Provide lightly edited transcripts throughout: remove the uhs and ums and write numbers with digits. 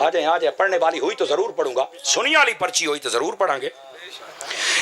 آ جائیں پڑھنے والی ہوئی تو ضرور پڑھوں گا, سنی والی پرچی ہوئی تو ضرور پڑھیں گے.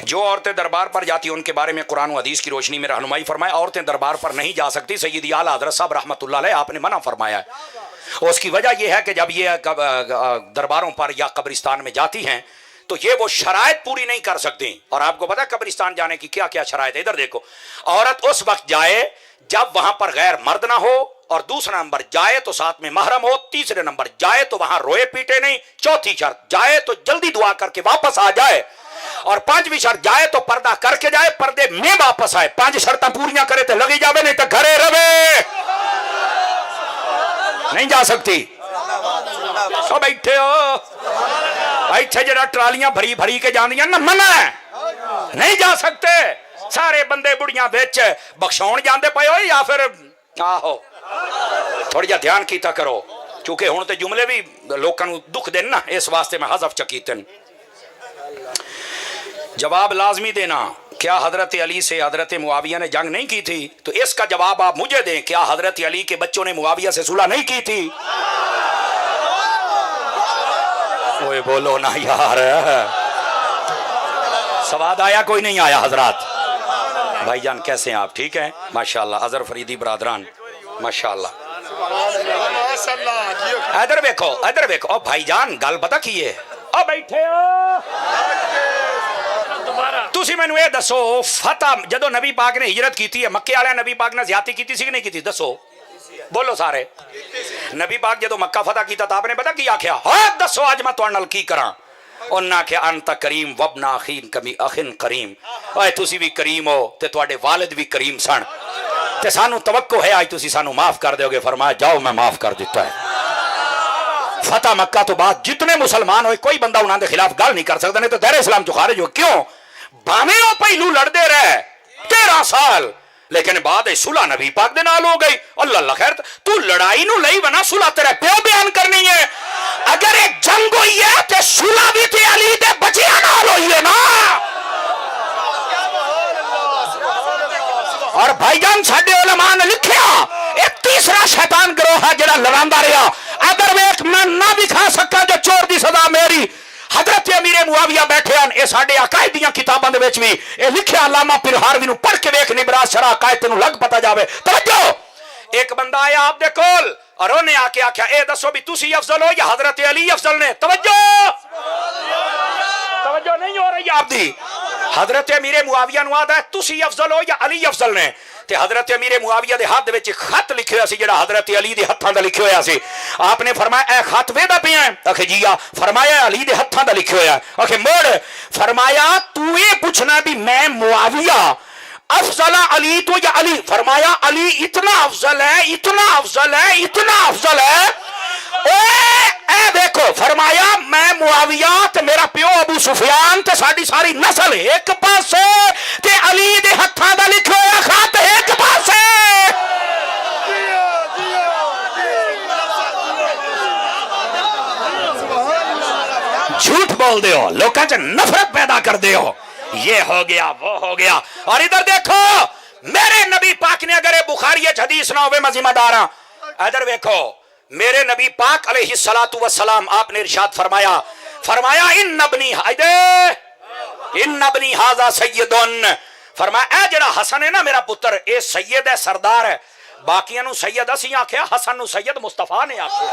جو عورتیں دربار پر جاتی ہیں ان کے بارے میں قرآن و حدیث کی روشنی میں رہنمائی فرمائے. عورتیں دربار پر نہیں جا سکتی, سیدی اعلیٰ حضرت صاحب رحمۃ اللہ علیہ آپ نے منع فرمایا ہے. اس کی وجہ یہ ہے کہ جب یہ درباروں پر یا قبرستان میں جاتی ہیں تو یہ وہ شرائط پوری نہیں کر سکتی. اور آپ کو پتا قبرستان جانے کی کیا کیا شرائط ہے؟ ادھر دیکھو, عورت اس وقت جائے جب وہاں پر غیر مرد نہ ہو, اور دوسرا نمبر جائے تو ساتھ میں محرم ہو, تیسرے نمبر جائے تو وہاں روئے پیٹے نہیں, چوتھی شرط جائے تو جلدی دعا کر کے واپس آ جائے, اور پانچویں شرط جائے تو پردہ کر کے جائے, پردے میں واپس آئے. 5 شرطیں پوریاں کرے تو لگی جاوے, نہیں تو گھرے رہے. نہیں جا سکتی. سو بیٹھے ہو ایتھے جڑا ٹرالیاں بھری بھری کے جاندیاں نہ منع ہے, نہیں جا سکتے. سارے بندے بڑیاں وچ بخشاؤن جاندے پئے ہو یا پھر آہو تھوڑا جا دھیان کیتا کرو, کیونکہ ہن تے جملے بھی لوکاں نوں دکھ دین نا, اس واسطے میں حذف چکیتن. جواب لازمی دینا, کیا حضرت علی سے حضرت معاویہ نے جنگ نہیں کی تھی؟ تو اس کا جواب آپ مجھے دیں, کیا حضرت علی کے بچوں نے معاویہ سے صلح نہیں کی تھی؟ اوے بولو نا یار, سواد آیا کوئی نہیں آیا؟ حضرات بھائی جان کیسے ہیں آپ؟ ٹھیک ہیں ماشاءاللہ. اظہر فریدی برادران ماشاءاللہ. ادھر دیکھو ادھر دیکھو. او بھائی جان گل پتہ کی ہے, او بیٹھے ہو تسی مینوں اے دسو, فتح جدو نبی پاک نے ہجرت کیتی ہے مکے والے نبی پاک نے زیادتی کیتی سی کہ نہیں کیتی؟ دسو بولو سارے. نبی پاک جدو مکہ فتح کیتا تا آپ نے پتہ کی آکھیا؟ ہاں دسو اج میں تواڈے نال کی کراں. انہاں کہ انت کریم وابن اخین کمی اخن کریم, اے تسی بھی کریم ہو تے تواڈے والد بھی کریم سن, تے سانو توقع ہے اج تسی سانو معاف کر دیو گے. فرمایا جاؤ میں معاف کر دیتا ہے. فتح مکہ تو بعد جتنے مسلمان ہوئے کوئی بندہ انہاں دے خلاف گل نہیں کر سکتا, نہیں تو دائرہ اسلام چ خارج ہو. کیوں؟ بھاویں او پہلو لڑدے رہے 13 سال, لیکن بعد صلح نبی پاک دے نال ہو گئی. اللہ اللہ خیر, تو لڑائی نو لئی بنا صلح تیرے پیو بیان کرنی ہے. اگر ایک جنگ ہوئی ہے تے صلح بھی تے علی دے بچیاں نال ہوئی ہے نا. اور بھائی جان ساڈے علماء نے لکھیا ایک تیسرا شیطان گروہ ہے جڑا لڑاندا رہیا. اگر ایک میں نہ دکھا سکا جو چور دی سزا میری, حضرت امیر معاویہ بیٹھے ہیں, اے ساڈے عقائد دیاں کتاباں دے وچ وی اے لکھیا. علامہ پرہاروی نو پڑھ کے ویکھ نبراس شرح عقائد تینوں لگ پتہ جاوے. توجہ, ایک بندہ آیا آپ دے کول اور انہیں آ کے آکھیا اے دسو بھی تسی افضل ہو یا حضرت علی افضل نے؟ توجہ توجہ نہیں ہو رہی آپ دی. حضرت امیر معاویہ نو آدا ہے تسی افضل ہو یا علی افضل نے, تے حضرت امیر معاویہ دے ہاتھ وچ خط لکھیا ہویا سی جڑا حضرت علی دے ہتھاں دا لکھیا ہویا سی. آپ نے فرمایا اے خط ویدا پیا ہے؟ آکھے جی آ. فرمایا علی دے ہتھاں دا لکھیا ہویا ہے. آکھے موڑ. فرمایا تو یہ پوچھنا بھی میں معاویہ افضل علی تو یا علی؟ فرمایا علی اتنا افضل ہے, اتنا افضل ہے, اتنا افضل ہے. اے دیکھو, فرمایا میں معاویہ تے میرا پیو ابو سفیان تے ساڈی ساری نسل ایک پاسے, تے علی دے ہتھاں دا لکھیا ہویا خط ایک پاسے. جھوٹ بول دے ہو, لوکاں چ نفرت پیدا کر دے ہو, یہ ہو گیا وہ ہو گیا. اور ادھر دیکھو, میرے نبی پاک نے اگر بخاری حدیث نہ ہوئے میں ذمہ دار ہاں. ادھر دیکھو, میرے نبی پاک علیہ الصلوۃ والسلام آپ نے ارشاد فرمایا, فرمایا ان ابنی ھذا سید. فرمایا اے جڑا حسن ہے نا میرا پتر, اے سید ہے, سردار ہے. باقیاں نو سید اسی آکھیا, حسن نو سید مصطفیٰ نے آکھیا.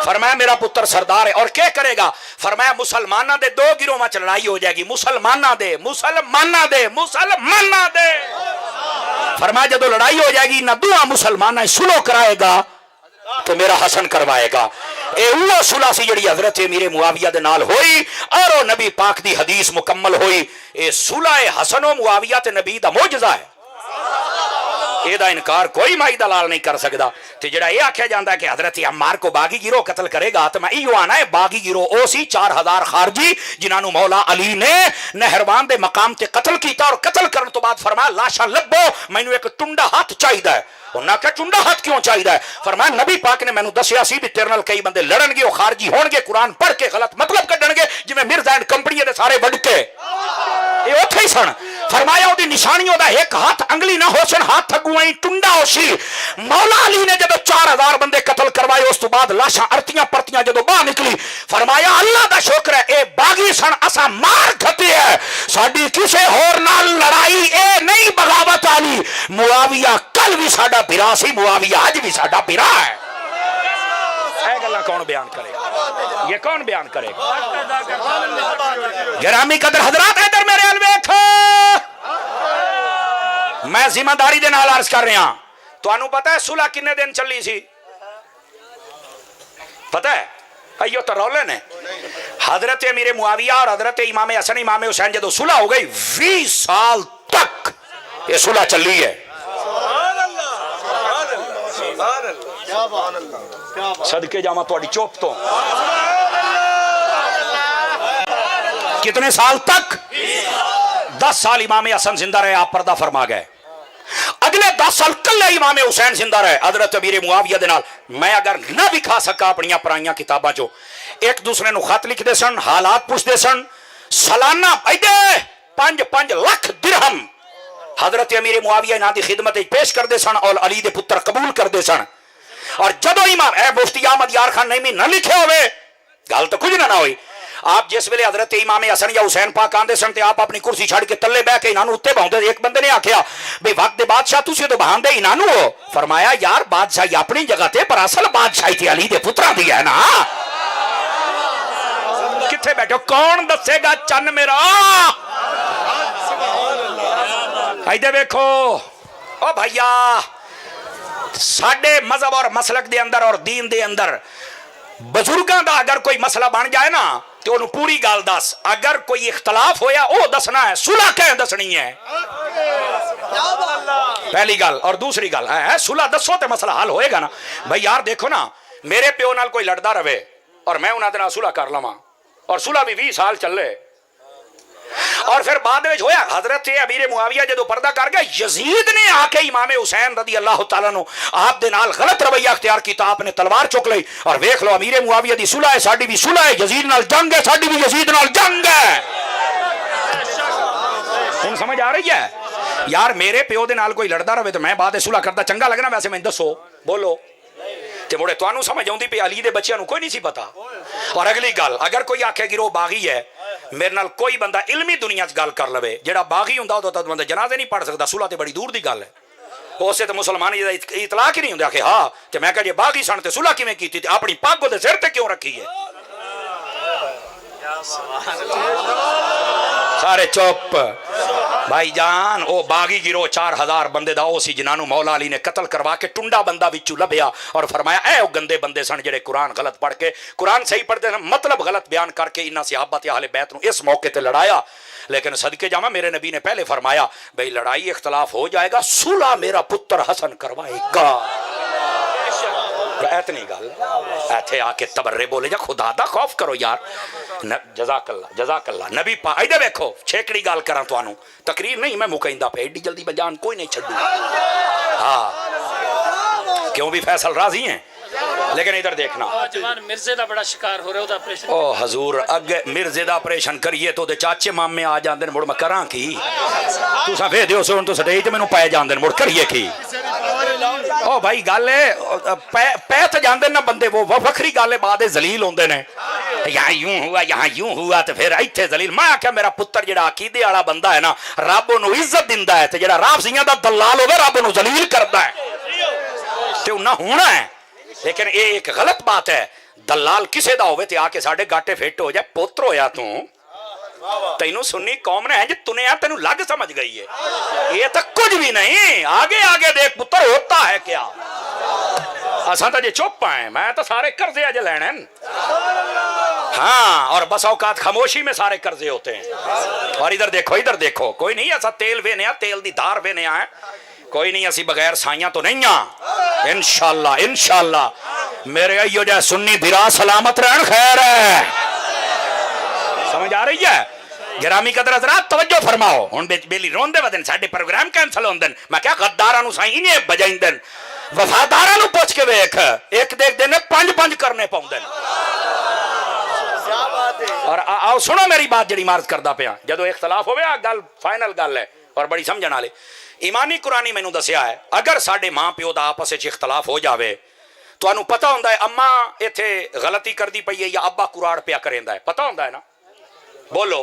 فرمایا میرا پتر سردار ہے. اور کیا کرے گا؟ فرمایا مسلمانہ دے 2 گروہ میں لڑائی ہو جائے گی, مسلمانہ دے مسلمانہ دے مسلمانہ دے. فرمایا جدو لڑائی ہو جائے گی نہ دعا مسلمانہ سلو کرائے گا تو میرا حسن کروائے گا. اے وہ صلح سی جڑی حضرت امیر معاویہ دے نال ہوئی اور وہ نبی پاک دی حدیث مکمل ہوئی. اے صلح حسن و معاویہ تے نبی دا معجزہ ہے, اے دا انکار کوئی مائی دلال نہیں کر سکدا. تے جڑا یہ آکھیا جاندا ہے کہ حضرت عمار کو باغی گروہ قتل کرے گا, تو میں ایو آنا ہے باغی گروہ او سی 4000 خارجی جنہاں نو مولا علی نے نہروان دے مقام تے قتل کیتا, اور قتل کرن تو بعد فرمایا لاشاں لبو مینوں ایک ٹنڈا ہاتھ چاہیدا ہے. انہاں کہ ٹنڈا ہاتھ کیوں چاہیدا ہے؟ فرمایا نبی پاک نے مینوں دسیا سی بھی تیرے نال کئی بندے لڑن گے, او خارجی ہون گے, قرآن پڑھ کے غلط مطلب کڈن گے, جویں مرزا اینڈ کمپنی دے سارے وڈ کے اے اوتھے ہی سن. فرمایا وہ نشانیوں دا ایک ہاتھ انگلی نہ ہو سن, ہاتھ اگوائیں ٹنڈا ہو سی. مولا علی نے جب 4000 بندے قتل کروائے, اس تو بعد لاشاں ارتیاں پرتیاں جدو کسے ہور نال لڑائی اے نہیں بغاوت والی. معاویہ کل بھی ساڈا بھرا سی, معاویہ اج بھی ساڈا بھرا ہے. اے گلاں کون بیان کرے گا؟ یہ کون بیان کرے گا؟ گرامی قدر حضرات ادھر میرے ال ویکھو, میں ذمہ داری دے نال عرض کر رہا. تانوں پتہ ہے صلح کنے دن چلی سی؟ پتہ ہے؟ ایو تو رولے نے. حضرت امیر معاویہ اور حضرت امام حسن امام حسین جدو صلح ہو گئی 20 سال تک یہ صلح چلی ہے. صدقے جاواں تہاڈی چوپ تو. کتنے سال تک؟ 10 سال امام حسن زندہ رہے, آپ پردہ فرما گئے. اگلے 10 سال کلے امام حسین زندہ رہے حضرت امیر معاویہ دے نال. میں اگر نہ بھی کھا سکا اپنی پرائیاں کتاباں چو, ایک دوسرے نو خط لکھ دے سن, حالات پوچھ دے سن. سالانہ ایڈے 5 لاکھ درہم حضرت امیر معاویہ انہاں دی خدمت پیش کر دے سن اور علی دے پتر قبول کر دے سن. اور جدو امام اے مفتی احمد یار خان نعیمی نہ لکھے ہوئے گل تو کچھ نہ ہوئی. آپ جس ویلے حضرت امام حسن یا حسین پاک آندے سن تے آپ اپنی کرسی چھڑ کے تلے بہ کے انہاں نو اوتے بہاندے. ایک بندے نے آکھیا بے وقت دے بادشاہ تسی تو بہاندے انہاں نو ہو. فرمایا یار بادشاہی اپنی جگہ تے پر اصل بادشاہی تے علی دے پتراں دی ہے نا. کتھے بیٹھو کون دسے گا چن میرا؟ ایدے ویکھو او بھائیا, ساڈے مذہب اور مسلک دے اندر اور دین دے اندر بزرگاں دا اگر کوئی مسئلہ بن جائے نا تو انہوں پوری گال دس. اگر کوئی اختلاف ہویا او دسنا ہے, صلح کہیں دسنی ہے. پہلی گل. اور دوسری گل ہے صلح دسو تے مسئلہ حل ہوئے گا نا. بھائی یار دیکھو نا, میرے پیو نال کوئی لڑدا رہے اور میں انہاں دے نال صلح کر لواں اور صلح بھی 20 سال چلے, اور پھر بعد میں ہویا حضرت امیر معاویہ جدو پردہ کر گیا, یزید نے آ کے امام حسین رضی اللہ تعالیٰ نو آپ دے نال غلط رویہ اختیار کیتا, آپ نے تلوار چک لئی اور ویکھ لو امیر معاویہ دی صلح ہے, ساڈی بھی صلح ہے. یزید نال جنگ ہے, ساڈی بھی یزید نال جنگ ہے. ہن سمجھ آ رہی ہے؟ یار میرے پیو دے نال کوئی لڑدا رہے تو میں بعد صلح کردا چنگا لگنا؟ ویسے میں دسو بولو تے مڑے تانوں سمجھ آوندی پئی علی دے بچیاں نو کوئی نہیں سی پتا. اور اگلی گل, اگر کوئی آکھے گروہ باغی ہے, میرے نال کوئی بندہ علمی دنیا چ گل کر لوے, جڑا باغی ہوندا او تو بندہ جنازے نہیں پڑھ سکدا, صلح تے بڑی دور دی گل ہے. اسے تو مسلمان اطلاق ہی نہیں ہوندا کہ ہاں تے میں کہا جے باغی سن تے صلح کیویں کیتی تے اپنی پگ دے سر تے کیوں رکھی ہے؟ سارے چپ. بھائی جان او باغی گروہ 4000 بندے دا او سی جنہاں نو مولا علی نے قتل کروا کے ٹنڈا بندہ وچوں لبھیا اور فرمایا اے او گندے بندے سن جڑے قرآن غلط پڑھ کے, قرآن صحیح پڑھتے ہیں مطلب غلط بیان کر کے انہاں صحابہ تے اہل بیت نو اس موقع تے لڑایا. لیکن صدقے جاواں میرے نبی نے پہلے فرمایا بھئی لڑائی اختلاف ہو جائے گا, صلح میرا پتر حسن کروائے گا. اتنی گل ایتھے آ کے تبرے بولے جا خدا دا خوف کرو یار. جزاک اللہ جزاک اللہ. نبی پا ایدے ویکھو چھیکڑی گل کراں تانوں, تقریر نہیں میں مکیندا پہ, ایڈی جلدی بجان کوئی نہیں چھڈو. ہاں کیوں بھی فیصل راضی ہیں, لیکن ادھر دیکھنا جوان مرزے دا بڑا شکار ہو رہا ہے, آپریشن او حضور اگے مرزے دا آپریشن کریے تو دے چاچے مامے آ جاندے مڑ میں کراں کی. تساں بھیج دیو سن تو سٹیج تے مینوں پائے جاندے مڑ کریے کی. او بھائی گل ہے پیت جاندے نا بندے, وہ وکھری گل ہے, بعد ذلیل ہوندے نے. یہاں یوں ہوا یہاں یوں ہوا تو پھر ایتھے ذلیل. میں آکھیا میرا پتر جڑا عقیدے والا بندہ ہے نا رب انہوں عزت دیندا ہے, تے جڑا رافضیاں دا دلال ہوے رب انہوں ذلیل کردا ہے. تے انہاں ہونا ہے. لیکن یہ ایک غلط بات ہے, دلال کسے دا ہوئے تے آ کے ساڈے گاٹے فٹ ہو جائے. پوتر ہویا تو تینوں سنی قوم نے جو تنیا تینوں لگ سمجھ گئی ہے, یہ تو کچھ بھی نہیں. آگے آگے دیکھ پتر ہوتا ہے کیا. اساں تو جے چپ آئے, میں تو سارے قرضے اج لینے. ہاں اور بس اوقات خاموشی میں سارے قرضے ہوتے ہیں. اور ادھر دیکھو کوئی نہیں ایسا تیل وینے تیل دی دھار وینے آئے, کوئی نہیں اسی بغیر سائیاں تو نہیں ہاں. انشاءاللہ میرے ایو جائے سنی بھرا سلامت رہن خیر ہے. سمجھ آ رہی ہے؟ گرامی قدر حضرات توجہ فرماؤ. ہن بیلی روندے ودن ساڈے پروگرام کینسل ہوندن. میں کیا غداراں نو سائیں نہیں بجائندن, وفاداراں نو پوچھ کے ویکھ ایک دیکھ دے نے 5 کرنے پاؤندن. اور آؤ سنو میری بات جڑی عرض کردا پیا, جدو اختلاف ہوے آ گل فائنل گل ہے اور بڑی سمجھن والے. ایمانی قرآنی مینوں دسیا ہے اگر ساڈے ماں پیو دا آپس وچ اختلاف ہو جاوے تانوں پتہ ہوندا ہے اماں ایتھے غلطی کردی پئی ہے یا ابا کراڑ پیا کریندا ہے, پتہ ہوندا ہے نا. بولو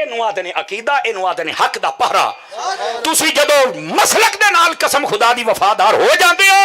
ਇਹਨੂੰ ਆਦੇ ਨੇ ਅਕੀਦਾ, ਇਹਨੂੰ ਆਦੇ ਨੇ ਹੱਕ ਦਾ ਪਹਿਰਾ। ਤੁਸੀਂ ਜਦੋਂ ਮਸਲਕ ਦੇ ਨਾਲ ਕਸਮ ਖੁਦਾ ਦੀ ਵਫਾਦਾਰ ਹੋ ਜਾਂਦੇ ਹੋ,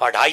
2,500